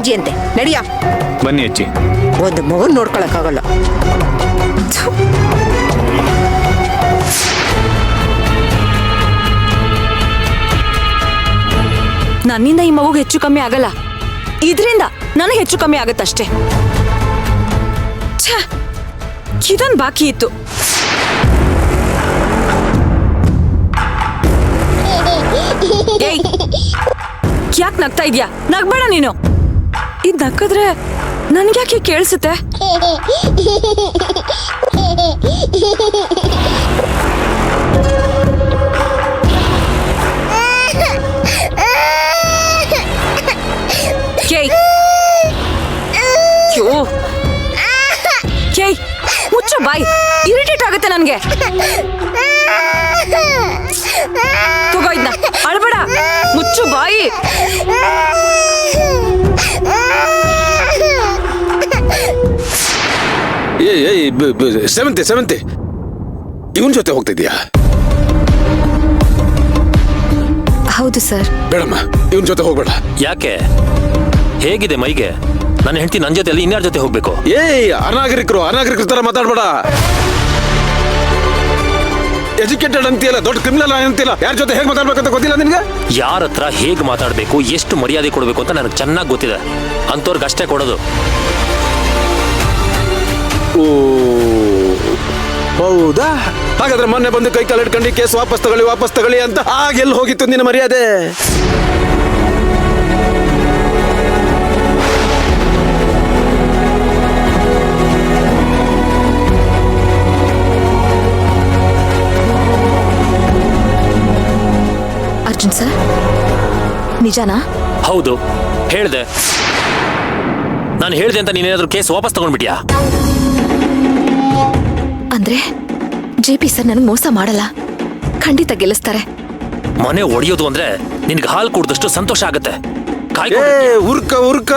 KG ಅಂತೆ. ನಡಿಯ. ಬನ್ನಿ ಅಜ್ಜಿ. ಒಂದು ಮಗನ್ ನೋಡ್ಕೊಳಕ್ಕಾಗಲ್ಲ. ನನ್ನಿಂದ ಈ ಮಗುಗೆ ಹೆಚ್ಚು ಕಮ್ಮಿ ಆಗಲ್ಲ, ಇದರಿಂದ ನನಗೆ ಹೆಚ್ಚು ಕಮ್ಮಿ ಆಗತ್ತಷ್ಟೇ. ಇದೊಂದು ಬಾಕಿ ಇತ್ತು. ಯಾಕೆ ನಗ್ತಾ ಇದ್ಯಾ? ನಗ್ಬೇಡ ನೀನು. ಇದ್ ನಕ್ಕದ್ರೆ ನನ್ಗ್ಯಾಕೆ ಕೇಳಿಸುತ್ತೆ? ಮುಚ್ಚು ಬಾಯ್, ಇರಿಟೇಟ್ ಆಗುತ್ತೆ ನನ್ಗೆ. ತಗೋ ಇದ್ನ, ಅಳ್ಬೇಡ, ಮುಚ್ಚು ಬಾಯಿ. ಸೇವಂತಿ ಇವನ್ ಜೊತೆ ಹೋಗ್ತಿದ್ಯಾ? ಹೌದು ಸರ್. ಬೇಡಮ್ಮ, ಇವನ್ ಜೊತೆ ಹೋಗ್ಬೇಡ. ಯಾಕೆ? ಹೇಗಿದೆ ಮೈಗೆ? ನನ್ನ ಹೆಂಡತಿ ನನ್ನ ಜೊತೆ ಇನ್ಯಾರ ಜೊತೆ ಹೋಗ್ಬೇಕು? ಅನಾಗರಿಕರ ತರ ಮಾತಾಡ್ಬೇಡ. ಎಜುಕೇಟೆಡ್ ಅಂತೀಯಲ್ಲ, ದೊಡ್ಡ ಕ್ರಿಮಿನಲ್ ಅಂತೀಯಲ್ಲ, ಯಾರ ಜೊತೆ ಹೇಗೆ ಮಾತಾಡ್ಬೇಕಂತ ಗೊತ್ತಿಲ್ಲ ನಿನ್ಗೆ? ಯಾರ ಹತ್ರ ಹೇಗ್ ಮಾತಾಡ್ಬೇಕು, ಎಷ್ಟು ಮರ್ಯಾದೆ ಕೊಡ್ಬೇಕು ಅಂತ ನನಗೆ ಚೆನ್ನಾಗಿ ಗೊತ್ತಿದೆ. ಅಂತವ್ರಿಗೆ ಅಷ್ಟೇ ಕೊಡೋದು. ಓ ಹೌದಾ? ಹಾಗಾದ್ರೆ ಮೊನ್ನೆ ಬಂದು ಕೈ ಕಾಲು ಇಟ್ಕೊಂಡು ಕೇಸ್ ವಾಪಸ್ ತಗೊಳ್ಳಿ ಅಂತ ಆಗೆಲ್ಲಿ ಹೋಗಿತ್ತು ನಿನ್ನ ಮರ್ಯಾದೆ? ಅರ್ಜುನ್ ಸರ್, ನಿಜನಾ? ಹೌದು, ಹೇಳ್ದೆ. ನಾನು ಹೇಳ್ದೆ ಅಂತ ನೀನೇನಾದ್ರೂ ಕೇಸ್ ವಾಪಸ್ ತಗೊಂಡ್ಬಿಟ್ಯಾ? ಅಂದ್ರೆ JP ಸರ್ ನನಗೆ ಮೋಸ ಮಾಡಲ್ಲ, ಖಂಡಿತ ಗೆಲ್ಲಿಸ್ತಾರೆ. ಮನೆ ಒಡೆಯೋದು ಅಂದ್ರೆ ನಿನ್ಗೆ ಹಾಲು ಕುಡ್ದಷ್ಟು ಸಂತೋಷ ಆಗತ್ತೆ. ಉರ್ಕ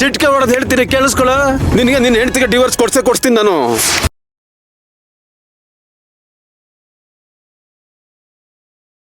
ಚಿಟ್ಕೆ ಹೊಡೆದ್ ಹೇಳ್ತೀನಿ, ಕೇಳಿಸ್ಕೊಳ. ನಿನ್ಗೆ ನಿನ್ನ ಹೆಂಡತಿಗೆ ಡಿವೋರ್ಸ್ ಕೊಡ್ಸ್ತೀನಿ ನಾನು.